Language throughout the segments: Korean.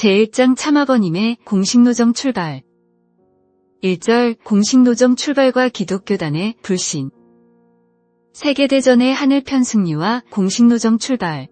제1장 참아버님의 공식노정 출발. 1절 공식노정 출발과 기독교단의 불신. 세계대전의 하늘편 승리와 공식노정 출발.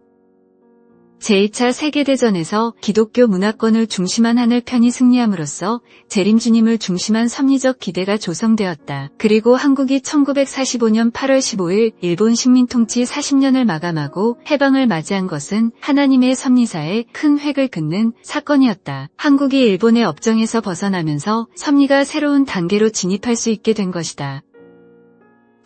제2차 세계대전에서 기독교 문화권을 중심한 하늘편이 승리함으로써 재림주님을 중심한 섭리적 기대가 조성되었다. 그리고 한국이 1945년 8월 15일 일본 식민통치 40년을 마감하고 해방을 맞이한 것은 하나님의 섭리사에 큰 획을 긋는 사건이었다. 한국이 일본의 업정에서 벗어나면서 섭리가 새로운 단계로 진입할 수 있게 된 것이다.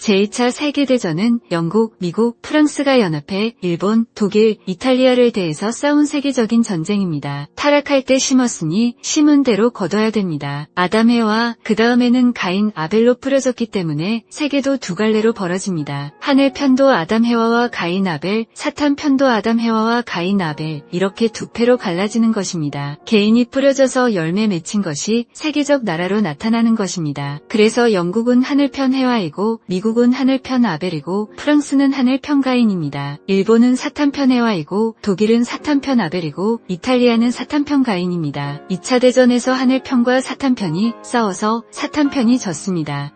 제2차 세계대전은 영국, 미국, 프랑스가 연합해 일본, 독일, 이탈리아를 대해서 싸운 세계적인 전쟁입니다. 타락할 때 심었으니 심은 대로 거둬야 됩니다. 아담해와 그 다음에는 가인, 아벨로 뿌려졌기 때문에 세계도 두 갈래로 벌어집니다. 하늘 편도 아담, 해와와 가인, 아벨, 사탄 편도 아담, 해와와 가인, 아벨 이렇게 두 패로 갈라지는 것입니다. 개인이 뿌려져서 열매 맺힌 것이 세계적 나라로 나타나는 것입니다. 그래서 영국은 하늘편 해와이고 미국은 하늘편 아벨이고 프랑스는 하늘편 가인입니다. 일본은 사탄편 해와이고 독일은 사탄편 아벨이고 이탈리아는 사탄편 가인입니다. 2차 대전에서 하늘편과 사탄편이 싸워서 사탄편이 졌습니다.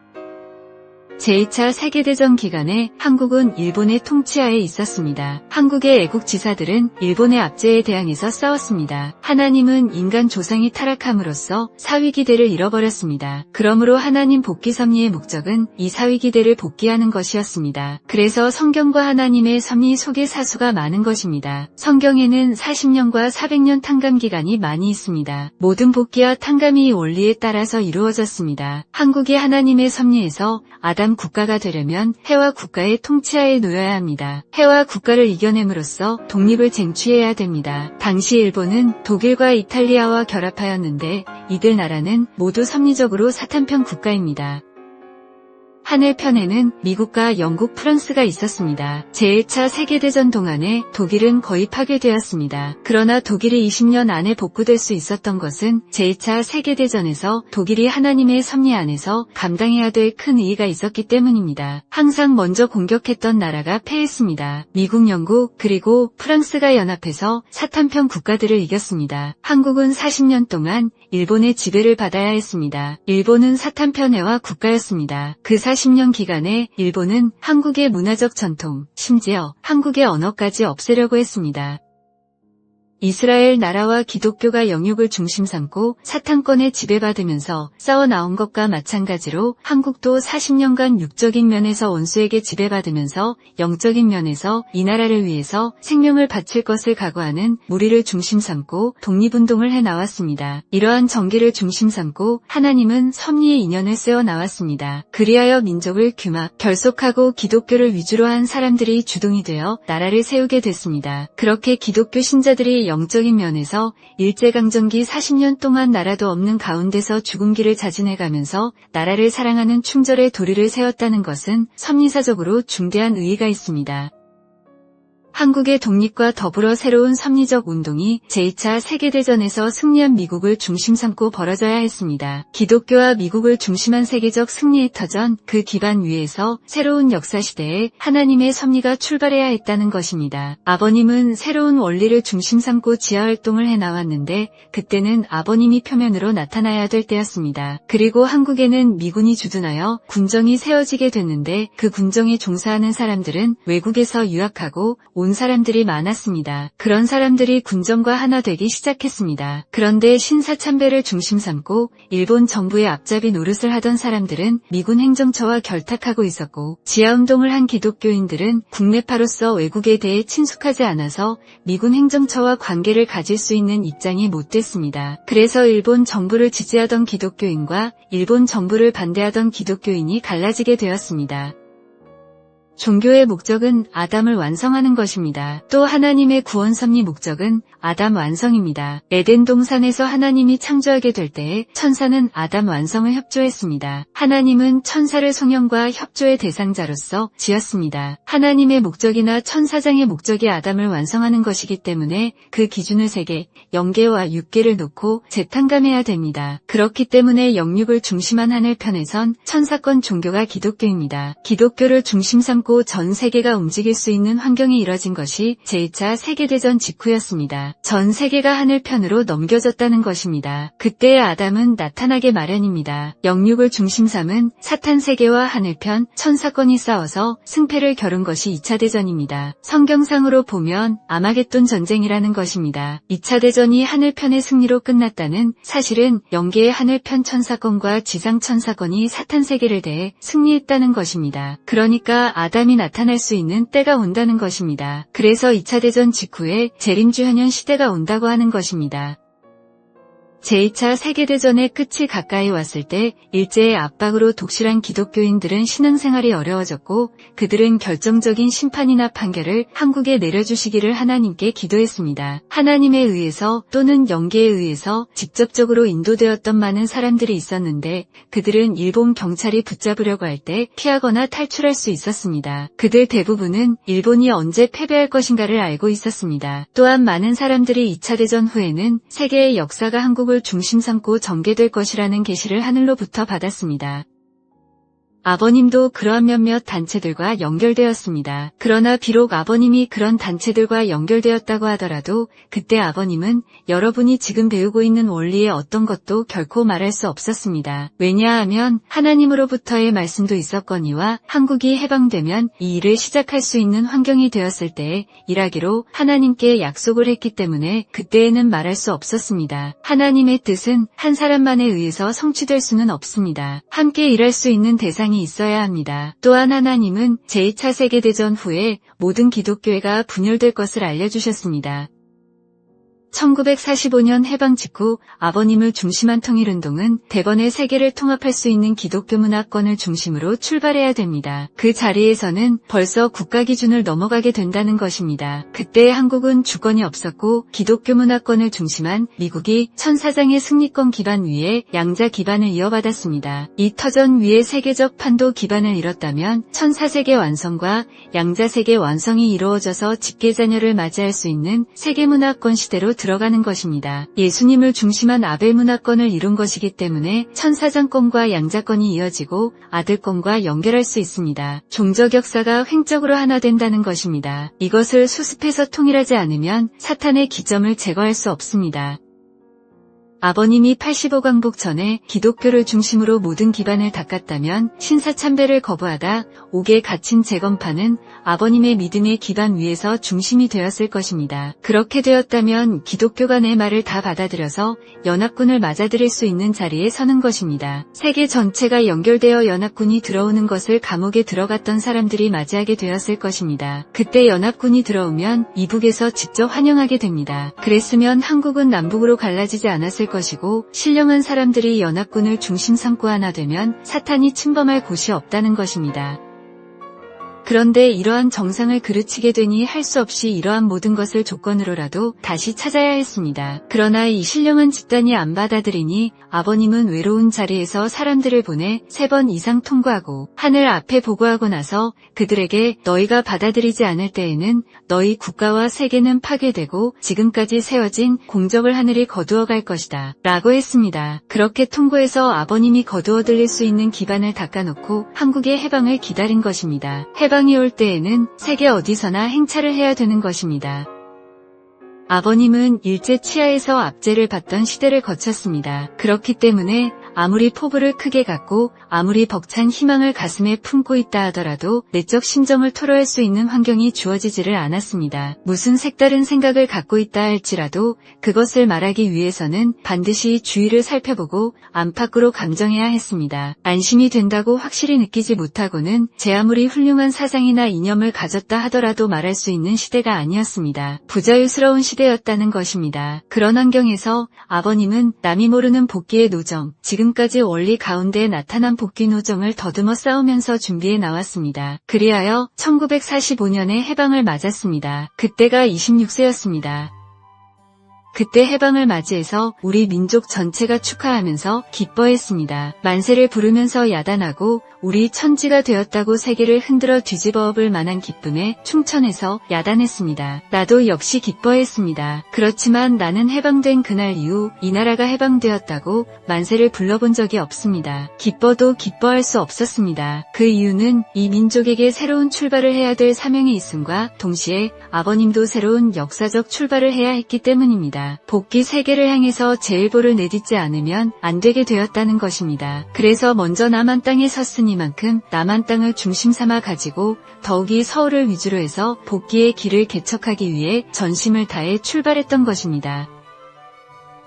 제2차 세계대전 기간에 한국은 일본의 통치하에 있었습니다. 한국의 애국지사들은 일본의 압제에 대항해서 싸웠습니다. 하나님은 인간 조상이 타락함으로써 사위기대를 잃어버렸습니다. 그러므로 하나님 복귀 섭리의 목적은 이 사위기대를 복귀하는 것이었습니다. 그래서 성경과 하나님의 섭리 속에 사수가 많은 것입니다. 성경에는 40년과 400년 탕감 기간이 많이 있습니다. 모든 복귀와 탕감이 원리에 따라서 이루어졌습니다. 한국이 하나님의 섭리에서 아담 국가가 되려면 해와 국가의 통치하에 놓여야 합니다. 해와 국가를 이겨냄으로써 독립을 쟁취해야 됩니다. 당시 일본은 독일과 이탈리아와 결합하였는데 이들 나라는 모두 섭리적으로 사탄편 국가입니다. 하늘편에는 미국과 영국, 프랑스가 있었습니다. 제1차 세계대전 동안에 독일은 거의 파괴되었습니다. 그러나 독일이 20년 안에 복구될 수 있었던 것은 제2차 세계대전에서 독일이 하나님의 섭리 안에서 감당해야 될 큰 의의가 있었기 때문입니다. 항상 먼저 공격했던 나라가 패했습니다. 미국, 영국, 그리고 프랑스가 연합해서 사탄편 국가들을 이겼습니다. 한국은 40년 동안 일본의 지배를 받아야 했습니다. 일본은 사탄편 해와 국가였습니다. 그 40년 기간에 일본은 한국의 문화적 전통, 심지어 한국의 언어까지 없애려고 했습니다. 이스라엘 나라와 기독교가 영육을 중심 삼고 사탄권에 지배받으면서 싸워나온 것과 마찬가지로 한국도 40년간 육적인 면에서 원수에게 지배받으면서 영적인 면에서 이 나라를 위해서 생명을 바칠 것을 각오하는 무리를 중심 삼고 독립운동을 해나왔습니다. 이러한 정기를 중심 삼고 하나님은 섭리의 인연을 세워나왔습니다. 그리하여 민족을 규막, 결속하고 기독교를 위주로 한 사람들이 주동이 되어 나라를 세우게 됐습니다. 그렇게 기독교 신자들이 영적인 면에서 일제강점기 40년 동안 나라도 없는 가운데서 죽은 길을 자진해가면서 나라를 사랑하는 충절의 도리를 세웠다는 것은 섭리사적으로 중대한 의의가 있습니다. 한국의 독립과 더불어 새로운 섭리적 운동이 제2차 세계대전에서 승리한 미국을 중심 삼고 벌어져야 했습니다. 기독교와 미국을 중심한 세계적 승리의 터전, 그 기반 위에서 새로운 역사시대에 하나님의 섭리가 출발해야 했다는 것입니다. 아버님은 새로운 원리를 중심 삼고 지하활동을 해나왔는데 그때는 아버님이 표면으로 나타나야 될 때였습니다. 그리고 한국에는 미군이 주둔하여 군정이 세워지게 됐는데 그 군정에 종사하는 사람들은 외국에서 유학하고 온 사람들이 많았습니다. 그런 사람들이 군정과 하나 되기 시작했습니다. 그런데 신사참배를 중심 삼고 일본 정부의 앞잡이 노릇을 하던 사람들은 미군 행정처와 결탁하고 있었고 지하운동을 한 기독교인들은 국내파로서 외국에 대해 친숙하지 않아서 미군 행정처와 관계를 가질 수 있는 입장이 못 됐습니다. 그래서 일본 정부를 지지하던 기독교인과 일본 정부를 반대하던 기독교인이 갈라지게 되었습니다. 종교의 목적은 아담을 완성하는 것입니다. 또 하나님의 구원 섭리 목적은 아담 완성입니다. 에덴 동산에서 하나님이 창조하게 될 때에 천사는 아담 완성을 협조했습니다. 하나님은 천사를 성령과 협조의 대상자로서 지었습니다. 하나님의 목적이나 천사장의 목적이 아담을 완성하는 것이기 때문에 그 기준을 3개, 영계와 육계를 놓고 재탕감해야 됩니다. 그렇기 때문에 영육을 중심한 하늘편에선 천사권 종교가 기독교입니다. 기독교를 중심 삼고 참고 전 세계가 움직일 수 있는 환경이 이뤄진 것이 제2차 세계대전 직후였습니다. 전 세계가 하늘편으로 넘겨졌다는 것입니다. 그때의 아담은 나타나게 마련입니다. 영육을 중심 삼은 사탄 세계와 하늘편 천사권이 싸워서 승패를 겨룬 것이 2차 대전입니다. 성경상으로 보면 아마겟돈 전쟁이라는 것입니다. 2차 대전이 하늘편의 승리로 끝났다는 사실은 영계의 하늘편 천사권과 지상 천사권이 사탄 세계를 대해 승리했다는 것입니다. 그러니까 아담이 나타날 수 있는 때가 온다는 것입니다. 그래서 2차 대전 직후에 재림주현현 시대가 온다고 하는 것입니다. 제2차 세계대전의 끝이 가까이 왔을 때 일제의 압박으로 독실한 기독교인들은 신앙생활이 어려워졌고 그들은 결정적인 심판이나 판결을 한국에 내려주시기를 하나님께 기도했습니다. 하나님에 의해서 또는 영계에 의해서 직접적으로 인도되었던 많은 사람들이 있었는데 그들은 일본 경찰이 붙잡으려고 할 때 피하거나 탈출할 수 있었습니다. 그들 대부분은 일본이 언제 패배할 것인가를 알고 있었습니다. 또한 많은 사람들이 2차 대전 후에는 세계의 역사가 한국을 중심 삼고 전개될 것이라는 계시를 하늘로부터 받았습니다. 아버님도 그러한 몇몇 단체들과 연결되었습니다. 그러나 비록 아버님이 그런 단체들과 연결되었다고 하더라도 그때 아버님은 여러분이 지금 배우고 있는 원리의 어떤 것도 결코 말할 수 없었습니다. 왜냐하면 하나님으로부터의 말씀도 있었거니와 한국이 해방되면 이 일을 시작할 수 있는 환경이 되었을 때에 일하기로 하나님께 약속을 했기 때문에 그때에는 말할 수 없었습니다. 하나님의 뜻은 한 사람만에 의해서 성취될 수는 없습니다. 함께 일할 수 있는 대상이 있어야 합니다. 또한 하나님은 제2차 세계대전 후에 모든 기독교회가 분열될 것을 알려주셨습니다. 1945년 해방 직후 아버님을 중심한 통일운동은 대번에 세계를 통합할 수 있는 기독교 문화권을 중심으로 출발해야 됩니다. 그 자리에서는 벌써 국가 기준을 넘어가게 된다는 것입니다. 그때 한국은 주권이 없었고 기독교 문화권을 중심한 미국이 천사장의 승리권 기반 위에 양자 기반을 이어받았습니다. 이 터전 위에 세계적 판도 기반을 잃었다면 천사세계 완성과 양자세계 완성이 이루어져서 집계자녀를 맞이할 수 있는 세계문화권 시대로 들어가는 것입니다. 예수님을 중심한 아벨 문화권을 이룬 것이기 때문에 천사장권과 양자권이 이어지고 아들권과 연결할 수 있습니다. 종적 역사가 횡적으로 하나 된다는 것입니다. 이것을 수습해서 통일하지 않으면 사탄의 기점을 제거할 수 없습니다. 아버님이 85광복 전에 기독교를 중심으로 모든 기반을 닦았다면 신사참배를 거부하다 옥에 갇힌 재건파는 아버님의 믿음의 기반 위에서 중심이 되었을 것입니다. 그렇게 되었다면 기독교가 내 말을 다 받아들여서 연합군을 맞아들일 수 있는 자리에 서는 것입니다. 세계 전체가 연결되어 연합군이 들어오는 것을 감옥에 들어갔던 사람들이 맞이하게 되었을 것입니다. 그때 연합군이 들어오면 이북에서 직접 환영하게 됩니다. 그랬으면 한국은 남북으로 갈라지지 않았을 것이고 신령한 사람들이 연합군을 중심 삼고 하나 되면 사탄이 침범할 곳이 없다는 것입니다. 그런데 이러한 정상을 그르치게 되니 할 수 없이 이러한 모든 것을 조건으로라도 다시 찾아야 했습니다. 그러나 이 신령한 집단이 안 받아들이니 아버님은 외로운 자리에서 사람들을 보내 3번 이상 통과하고 하늘 앞에 보고하고 나서 그들에게 너희가 받아들이지 않을 때에는 너희 국가와 세계는 파괴되고 지금까지 세워진 공적을 하늘이 거두어갈 것이다 라고 했습니다. 그렇게 통고해서 아버님이 거두어 들릴 수 있는 기반을 닦아놓고 한국의 해방을 기다린 것입니다. 해방이 올 때에는 세계 어디서나 행차를 해야 되는 것입니다. 아버님은 일제 치하에서 압제를 받던 시대를 거쳤습니다. 그렇기 때문에 아무리 포부를 크게 갖고 아무리 벅찬 희망을 가슴에 품고 있다 하더라도 내적 심정을 토로할 수 있는 환경이 주어지지를 않았습니다. 무슨 색다른 생각을 갖고 있다 할지라도 그것을 말하기 위해서는 반드시 주위를 살펴보고 안팎으로 감정해야 했습니다. 안심이 된다고 확실히 느끼지 못하고는 제 아무리 훌륭한 사상이나 이념을 가졌다 하더라도 말할 수 있는 시대가 아니었습니다. 부자유스러운 시대였다는 것입니다. 그런 환경에서 아버님은 남이 모르는 복귀의 노정, 지금까지 원리 가운데 나타난 복귀 노정을 더듬어 싸우면서 준비해 나왔습니다. 그리하여 1945년에 해방을 맞았습니다. 그때가 26세였습니다. 그때 해방을 맞이해서 우리 민족 전체가 축하하면서 기뻐했습니다. 만세를 부르면서 야단하고 우리 천지가 되었다고 세계를 흔들어 뒤집어 엎을 만한 기쁨에 충천해서 야단했습니다. 나도 역시 기뻐했습니다. 그렇지만 나는 해방된 그날 이후 이 나라가 해방되었다고 만세를 불러본 적이 없습니다. 기뻐도 기뻐할 수 없었습니다. 그 이유는 이 민족에게 새로운 출발을 해야 될 사명이 있음과 동시에 아버님도 새로운 역사적 출발을 해야 했기 때문입니다. 복귀 세계를 향해서 제일보를 내딛지 않으면 안 되게 되었다는 것입니다. 그래서 먼저 남한 땅에 섰으니만큼 남한 땅을 중심 삼아 가지고 더욱이 서울을 위주로 해서 복귀의 길을 개척하기 위해 전심을 다해 출발했던 것입니다.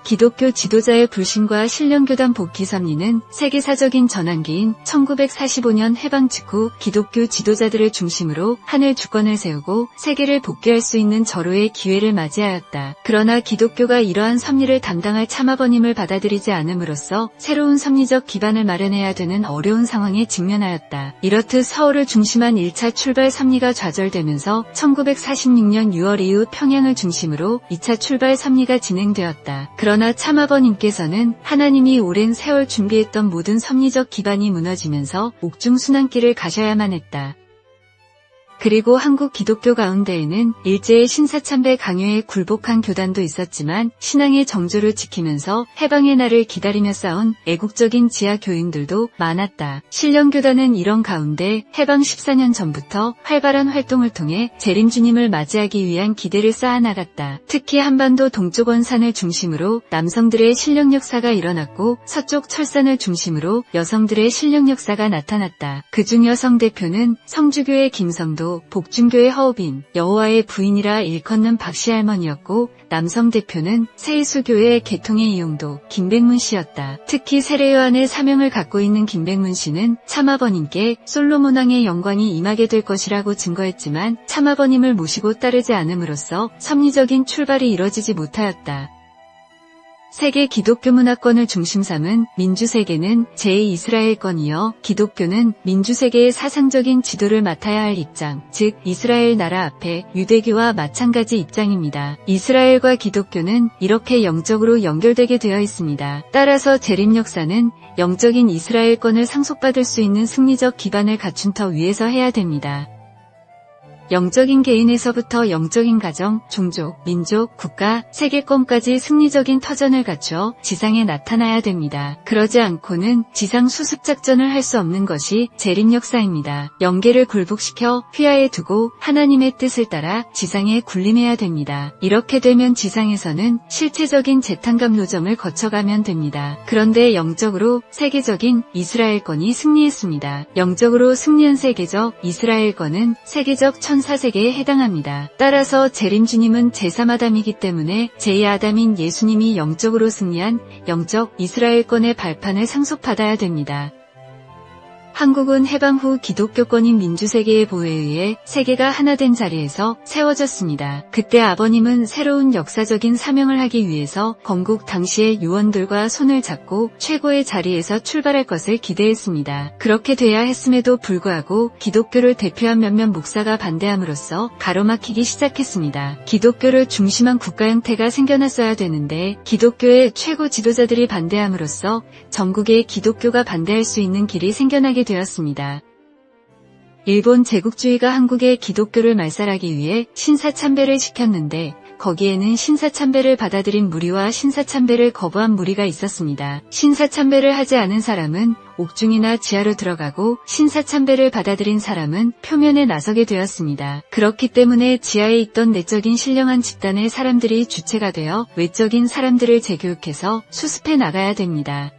기독교 지도자의 불신과 신령교단 복귀 섭리는 세계사적인 전환기인 1945년 해방 직후 기독교 지도자들을 중심으로 하늘 주권을 세우고 세계를 복귀할 수 있는 절호의 기회를 맞이하였다. 그러나 기독교가 이러한 섭리를 담당할 참아버님을 받아들이지 않음으로써 새로운 섭리적 기반을 마련해야 되는 어려운 상황에 직면하였다. 이렇듯 서울을 중심한 1차 출발 섭리가 좌절되면서 1946년 6월 이후 평양을 중심으로 2차 출발 섭리가 진행되었다. 그러나 참아버님께서는 하나님이 오랜 세월 준비했던 모든 섭리적 기반이 무너지면서 옥중순환길을 가셔야만 했다. 그리고 한국 기독교 가운데에는 일제의 신사참배 강요에 굴복한 교단도 있었지만 신앙의 정조를 지키면서 해방의 날을 기다리며 싸운 애국적인 지하 교인들도 많았다. 신령교단은 이런 가운데 해방 14년 전부터 활발한 활동을 통해 재림주님을 맞이하기 위한 기대를 쌓아나갔다. 특히 한반도 동쪽 원산을 중심으로 남성들의 신령 역사가 일어났고 서쪽 철산을 중심으로 여성들의 신령 역사가 나타났다. 그중 여성 대표는 성주교의 김성도, 복중교의 허우빈, 여호와의 부인이라 일컫는 박씨 할머니였고 남성 대표는 세이수교의 개통의 이용도 김백문 씨였다. 특히 세례요한의 사명을 갖고 있는 김백문 씨는 참아버님께 솔로몬 왕의 영광이 임하게 될 것이라고 증거했지만 참아버님을 모시고 따르지 않음으로써 섭리적인 출발이 이뤄지지 못하였다. 세계 기독교 문화권을 중심 삼은 민주세계는 제2이스라엘권이여 기독교는 민주세계의 사상적인 지도를 맡아야 할 입장, 즉 이스라엘 나라 앞에 유대교와 마찬가지 입장입니다. 이스라엘과 기독교는 이렇게 영적으로 연결되게 되어 있습니다. 따라서 재림 역사는 영적인 이스라엘권을 상속받을 수 있는 승리적 기반을 갖춘 터 위에서 해야 됩니다. 영적인 개인에서부터 영적인 가정, 종족, 민족, 국가, 세계권까지 승리적인 터전을 갖추어 지상에 나타나야 됩니다. 그러지 않고는 지상 수습작전을 할 수 없는 것이 재림 역사입니다. 영계를 굴복시켜 휘하에 두고 하나님의 뜻을 따라 지상에 군림해야 됩니다. 이렇게 되면 지상에서는 실체적인 재탄감 노점을 거쳐가면 됩니다. 그런데 영적으로 세계적인 이스라엘권이 승리했습니다. 영적으로 승리한 세계적 이스라엘권은 세계적 천사세계에 해당합니다. 따라서 재림주님은 제3아담이기 때문에 제2아담인 예수님이 영적으로 승리한 영적 이스라엘권의 발판을 상속받아야 됩니다. 한국은 해방 후 기독교권인 민주세계의 보호에 의해 세계가 하나 된 자리에서 세워졌습니다. 그때 아버님은 새로운 역사적인 사명을 하기 위해서 건국 당시의 요원들과 손을 잡고 최고의 자리에서 출발할 것을 기대했습니다. 그렇게 돼야 했음에도 불구하고 기독교를 대표한 몇몇 목사가 반대함으로써 가로막히기 시작했습니다. 기독교를 중심한 국가 형태가 생겨났어야 되는데 기독교의 최고 지도자들이 반대함으로써 전국에 기독교가 반대할 수 있는 길이 생겨나게 되었습니다. 일본 제국주의가 한국의 기독교를 말살하기 위해 신사참배를 시켰는데 거기에는 신사참배를 받아들인 무리와 신사참배를 거부한 무리가 있었습니다. 신사참배를 하지 않은 사람은 옥중이나 지하로 들어가고 신사참배를 받아들인 사람은 표면에 나서게 되었습니다. 그렇기 때문에 지하에 있던 내적인 신령한 집단의 사람들이 주체가 되어 외적인 사람들을 재교육해서 수습해 나가야 됩니다.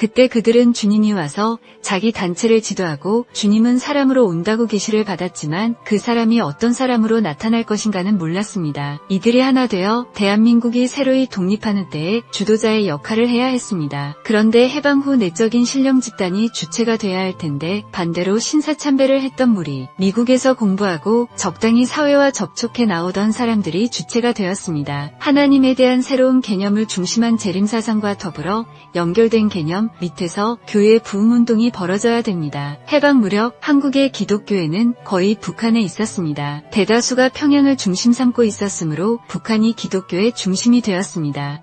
그때 그들은 주님이 와서 자기 단체를 지도하고 주님은 사람으로 온다고 계시를 받았지만 그 사람이 어떤 사람으로 나타날 것인가는 몰랐습니다. 이들이 하나 되어 대한민국이 새로이 독립하는 때에 주도자의 역할을 해야 했습니다. 그런데 해방 후 내적인 신령 집단이 주체가 돼야 할 텐데 반대로 신사참배를 했던 무리, 미국에서 공부하고 적당히 사회와 접촉해 나오던 사람들이 주체가 되었습니다. 하나님에 대한 새로운 개념을 중심한 재림사상과 더불어 연결된 개념, 밑에서 교회 부흥운동이 벌어져야 됩니다. 해방 무렵 한국의 기독교회는 거의 북한에 있었습니다. 대다수가 평양을 중심 삼고 있었으므로 북한이 기독교의 중심이 되었습니다.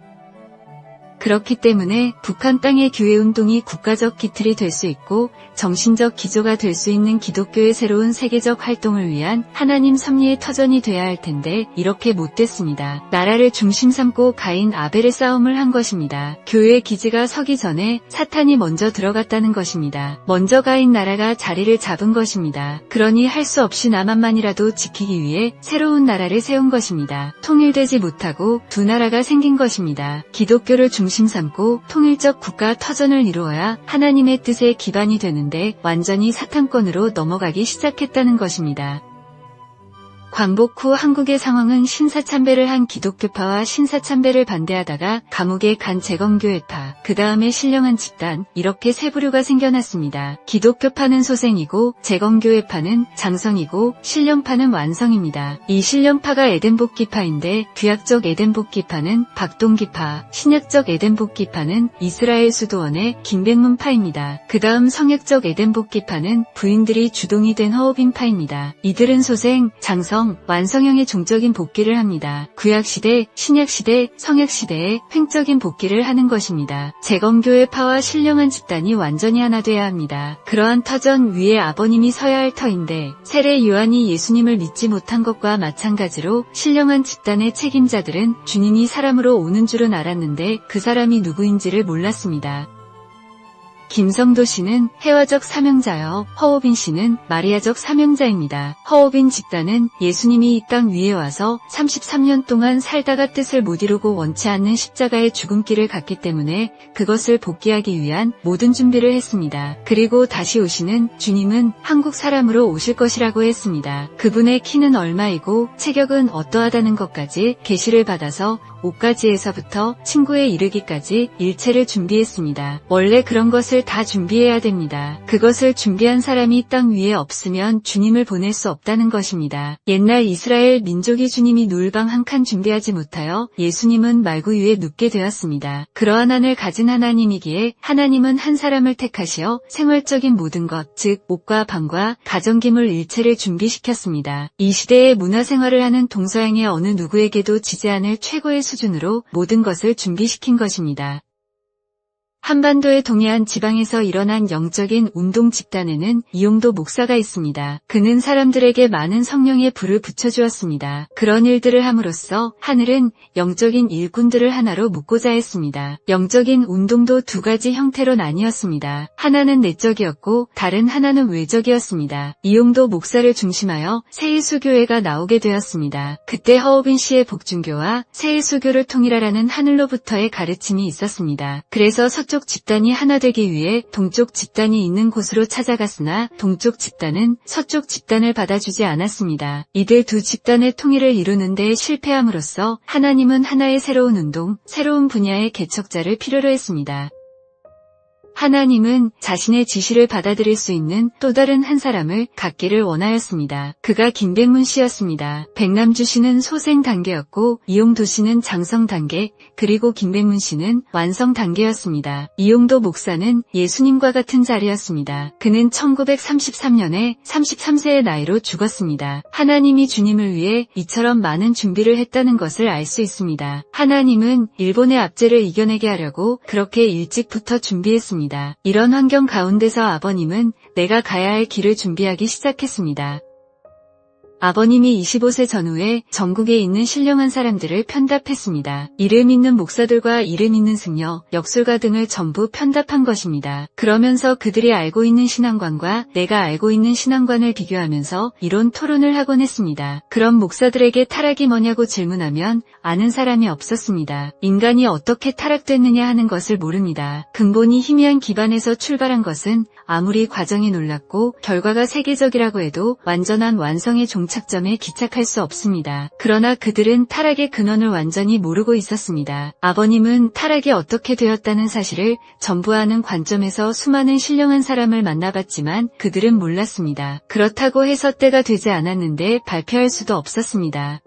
그렇기 때문에 북한 땅의 교회운동이 국가적 기틀이 될 수 있고 정신적 기조가 될 수 있는 기독교의 새로운 세계적 활동을 위한 하나님 섭리의 터전이 돼야 할 텐데 이렇게 못됐습니다. 나라를 중심 삼고 가인 아벨의 싸움을 한 것입니다. 교회의 기지가 서기 전에 사탄이 먼저 들어갔다는 것입니다. 먼저 가인 나라가 자리를 잡은 것입니다. 그러니 할 수 없이 남한만이라도 지키기 위해 새로운 나라를 세운 것입니다. 통일되지 못하고 두 나라가 생긴 것입니다. 기독교를 중심 삼고 통일적 국가 터전을 이루어야 하나님의 뜻의 기반이 되는데 완전히 사탄권으로 넘어가기 시작했다는 것입니다. 광복 후 한국의 상황은 신사참배를 한 기독교파와 신사참배를 반대하다가 감옥에 간 재검교회파, 그 다음에 신령한 집단, 이렇게 세 부류가 생겨났습니다. 기독교파는 소생이고 재검교회파는 장성이고 신령파는 완성입니다. 이 신령파가 에덴복기파인데 구약적 에덴복기파는 박동기파, 신약적 에덴복기파는 이스라엘 수도원의 김백문파입니다. 그 다음 성약적 에덴복기파는 부인들이 주동이 된 허우빈파입니다. 이들은 소생, 장성, 완성형의 종적인 복귀를 합니다. 구약시대, 신약시대, 성약시대에 횡적인 복귀를 하는 것입니다. 재검교회파와 신령한 집단이 완전히 하나 돼야 합니다. 그러한 터전 위에 아버님이 서야 할 터인데 세례 요한이 예수님을 믿지 못한 것과 마찬가지로 신령한 집단의 책임자들은 주님이 사람으로 오는 줄은 알았는데 그 사람이 누구인지를 몰랐습니다. 김성도 씨는 해화적 사명자여 허오빈 씨는 마리아적 사명자입니다. 허오빈 집단은 예수님이 이 땅 위에 와서 33년 동안 살다가 뜻을 못 이루고 원치 않는 십자가의 죽음길을 갔기 때문에 그것을 복귀하기 위한 모든 준비를 했습니다. 그리고 다시 오시는 주님은 한국 사람으로 오실 것이라고 했습니다. 그분의 키는 얼마이고 체격은 어떠하다는 것까지 계시를 받아서 옷가지에서부터 친구에 이르기까지 일체를 준비했습니다. 원래 그런 것을 다 준비해야 됩니다. 그것을 준비한 사람이 땅 위에 없으면 주님을 보낼 수 없다는 것입니다. 옛날 이스라엘 민족이 주님이 누울 방 한 칸 준비하지 못하여 예수님은 말구 위에 눕게 되었습니다. 그러한 한을 가진 하나님이기에 하나님은 한 사람을 택하시어 생활적인 모든 것, 즉 옷과 방과 가정기물 일체를 준비시켰습니다. 이 시대에 문화생활을 하는 동서양의 어느 누구에게도 지지 않을 최고의 수준으로 모든 것을 준비시킨 것입니다. 한반도의 동해안 지방에서 일어난 영적인 운동 집단에는 이용도 목사가 있습니다. 그는 사람들에게 많은 성령의 불을 붙여주었습니다. 그런 일들을 함으로써 하늘은 영적인 일꾼들을 하나로 묶고자 했습니다. 영적인 운동도 두 가지 형태로 나뉘었습니다. 하나는 내적이었고 다른 하나는 외적이었습니다. 이용도 목사를 중심하여 새예수교회가 나오게 되었습니다. 그때 허오빈 씨의 복중교와 새예수교를 통일하라는 하늘로부터의 가르침이 있었습니다. 그래서 서쪽 집단이 하나 되기 위해 동쪽 집단이 있는 곳으로 찾아갔으나 동쪽 집단은 서쪽 집단을 받아주지 않았습니다. 이들 두 집단의 통일을 이루는 데 실패함으로써 하나님은 하나의 새로운 운동, 새로운 분야의 개척자를 필요로 했습니다. 하나님은 자신의 지시를 받아들일 수 있는 또 다른 한 사람을 갖기를 원하였습니다. 그가 김백문 씨였습니다. 백남주 씨는 소생 단계였고 이용도 씨는 장성 단계, 그리고 김백문 씨는 완성 단계였습니다. 이용도 목사는 예수님과 같은 자리였습니다. 그는 1933년에 33세의 나이로 죽었습니다. 하나님이 주님을 위해 이처럼 많은 준비를 했다는 것을 알 수 있습니다. 하나님은 일본의 압제를 이겨내게 하려고 그렇게 일찍부터 준비했습니다. 이런 환경 가운데서 아버님은 내가 가야 할 길을 준비하기 시작했습니다. 아버님이 25세 전후에 전국에 있는 신령한 사람들을 편답했습니다. 이름 있는 목사들과 이름 있는 승려, 역술가 등을 전부 편답한 것입니다. 그러면서 그들이 알고 있는 신앙관과 내가 알고 있는 신앙관을 비교하면서 이론 토론을 하곤 했습니다. 그런 목사들에게 타락이 뭐냐고 질문하면 아는 사람이 없었습니다. 인간이 어떻게 타락됐느냐 하는 것을 모릅니다. 근본이 희미한 기반에서 출발한 것은 아무리 과정이 놀랍고 결과가 세계적이라고 해도 완전한 완성의 종착점에 기착할 수 없습니다. 그러나 그들은 타락의 근원을 완전히 모르고 있었습니다. 아버님은 타락이 어떻게 되었다는 사실을 전부 아는 관점에서 수많은 신령한 사람을 만나봤지만 그들은 몰랐습니다. 그렇다고 해서 때가 되지 않았는데 발표할 수도 없었습니다.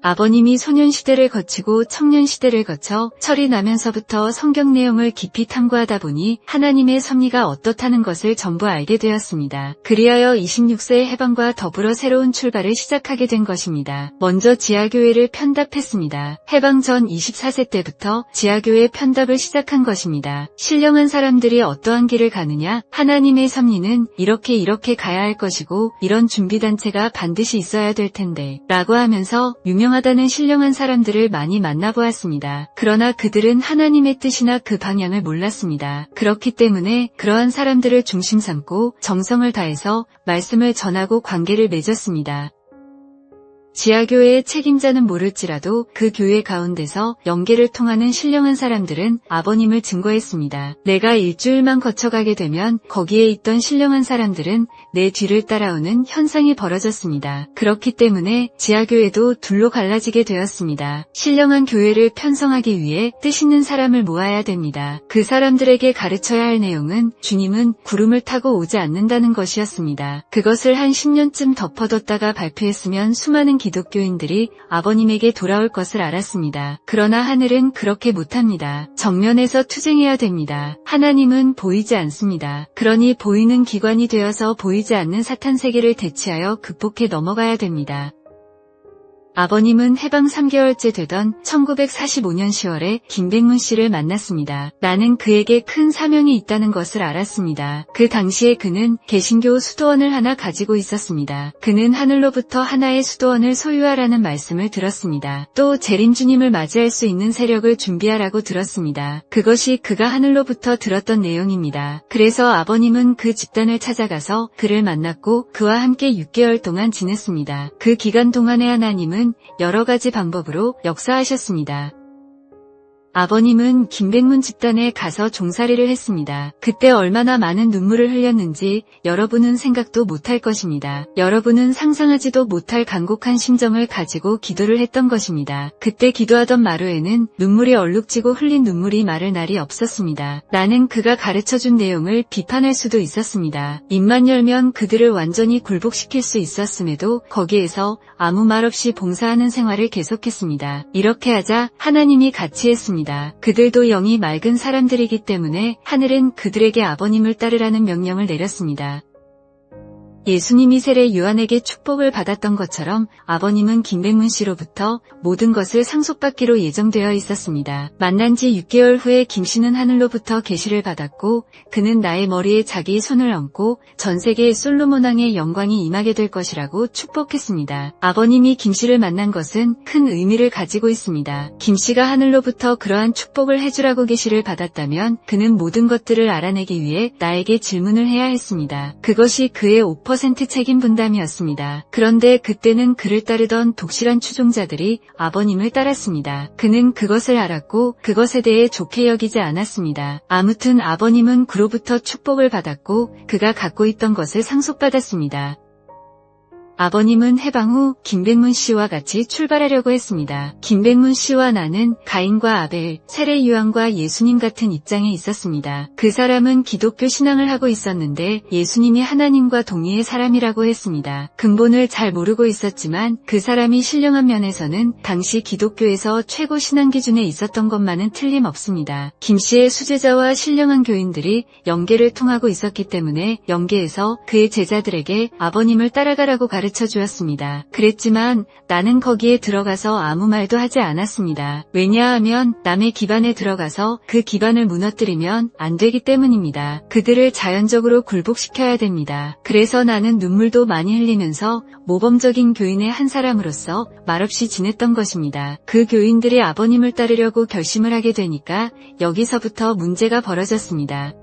아버님이 소년시대를 거치고 청년시대를 거쳐 철이 나면서부터 성경 내용을 깊이 탐구하다 보니 하나님의 섭리가 어떻다는 것을 전부 알게 되었습니다. 그리하여 26세의 해방과 더불어 새로운 출발을 시작하게 된 것입니다. 먼저 지하교회를 편답했습니다. 해방 전 24세 때부터 지하교회 편답을 시작한 것입니다. 신령한 사람들이 어떠한 길을 가느냐? 하나님의 섭리는 이렇게 가야 할 것이고 이런 준비단체가 반드시 있어야 될 텐데 라고 하면서 유명하다는 신령한 사람들을 많이 만나보았습니다. 그러나 그들은 하나님의 뜻이나 그 방향을 몰랐습니다. 그렇기 때문에 그러한 사람들을 중심 삼고 정성을 다해서 말씀을 전하고 관계를 맺었습니다. 지하교회의 책임자는 모를지라도 그 교회 가운데서 연계를 통하는 신령한 사람들은 아버님을 증거했습니다. 내가 일주일만 거쳐가게 되면 거기에 있던 신령한 사람들은 내 뒤를 따라오는 현상이 벌어졌습니다. 그렇기 때문에 지하교회도 둘로 갈라지게 되었습니다. 신령한 교회를 편성하기 위해 뜻 있는 사람을 모아야 됩니다. 그 사람들에게 가르쳐야 할 내용은 주님은 구름을 타고 오지 않는다는 것이었습니다. 그것을 한 10년쯤 덮어뒀다가 발표했으면 수많은 기독교인들이 아버님에게 돌아올 것을 알았습니다. 그러나 하늘은 그렇게 못합니다. 정면에서 투쟁해야 됩니다. 하나님은 보이지 않습니다. 그러니 보이는 기관이 되어서 보이지 않는 사탄 세계를 대치하여 극복해 넘어가야 됩니다. 아버님은 해방 3개월째 되던 1945년 10월에 김백문 씨를 만났습니다. 나는 그에게 큰 사명이 있다는 것을 알았습니다. 그 당시에 그는 개신교 수도원을 하나 가지고 있었습니다. 그는 하늘로부터 하나의 수도원을 소유하라는 말씀을 들었습니다. 또 재림 주님을 맞이할 수 있는 세력을 준비하라고 들었습니다. 그것이 그가 하늘로부터 들었던 내용입니다. 그래서 아버님은 그 집단을 찾아가서 그를 만났고 그와 함께 6개월 동안 지냈습니다. 그 기간 동안에 하나님은 여러 가지 방법으로 역사하셨습니다. 아버님은 김백문 집단에 가서 종살이를 했습니다. 그때 얼마나 많은 눈물을 흘렸는지 여러분은 생각도 못할 것입니다. 여러분은 상상하지도 못할 간곡한 심정을 가지고 기도를 했던 것입니다. 그때 기도하던 마루에는 눈물이 얼룩지고 흘린 눈물이 마를 날이 없었습니다. 나는 그가 가르쳐준 내용을 비판할 수도 있었습니다. 입만 열면 그들을 완전히 굴복시킬 수 있었음에도 거기에서 아무 말 없이 봉사하는 생활을 계속했습니다. 이렇게 하자 하나님이 같이 했습니다. 그들도 영이 맑은 사람들이기 때문에 하늘은 그들에게 아버님을 따르라는 명령을 내렸습니다. 예수님이 세례 요한에게 축복을 받았던 것처럼 아버님은 김백문 씨로부터 모든 것을 상속받기로 예정되어 있었습니다. 만난 지 6개월 후에 김 씨는 하늘로부터 계시를 받았고 그는 나의 머리에 자기 손을 얹고 전 세계에 솔로몬 왕의 영광이 임하게 될 것이라고 축복했습니다. 아버님이 김 씨를 만난 것은 큰 의미를 가지고 있습니다. 김 씨가 하늘로부터 그러한 축복을 해주라고 계시를 받았다면 그는 모든 것들을 알아내기 위해 나에게 질문을 해야 했습니다. 그것이 그의 5% 책임 분담이었습니다. 그런데 그때는 그를 따르던 독실한 추종자들이 아버님을 따랐습니다. 그는 그것을 알았고 그것에 대해 좋게 여기지 않았습니다. 아무튼 아버님은 그로부터 축복을 받았고 그가 갖고 있던 것을 상속받았습니다. 아버님은 해방 후 김백문 씨와 같이 출발하려고 했습니다. 김백문 씨와 나는 가인과 아벨, 세례 요한과 예수님 같은 입장에 있었습니다. 그 사람은 기독교 신앙을 하고 있었는데 예수님이 하나님과 동의의 사람이라고 했습니다. 근본을 잘 모르고 있었지만 그 사람이 신령한 면에서는 당시 기독교에서 최고 신앙 기준에 있었던 것만은 틀림없습니다. 김 씨의 수제자와 신령한 교인들이 영계를 통하고 있었기 때문에 영계에서 그의 제자들에게 아버님을 따라가라고 가르쳐 주었습니다. 그랬지만 나는 거기에 들어가서 아무 말도 하지 않았습니다. 왜냐하면 남의 기반에 들어가서 그 기반을 무너뜨리면 안 되기 때문입니다. 그들을 자연적으로 굴복시켜야 됩니다. 그래서 나는 눈물도 많이 흘리면서 모범적인 교인의 한 사람으로서 말없이 지냈던 것입니다. 그 교인들이 아버님을 따르려고 결심을 하게 되니까 여기서부터 문제가 벌어졌습니다.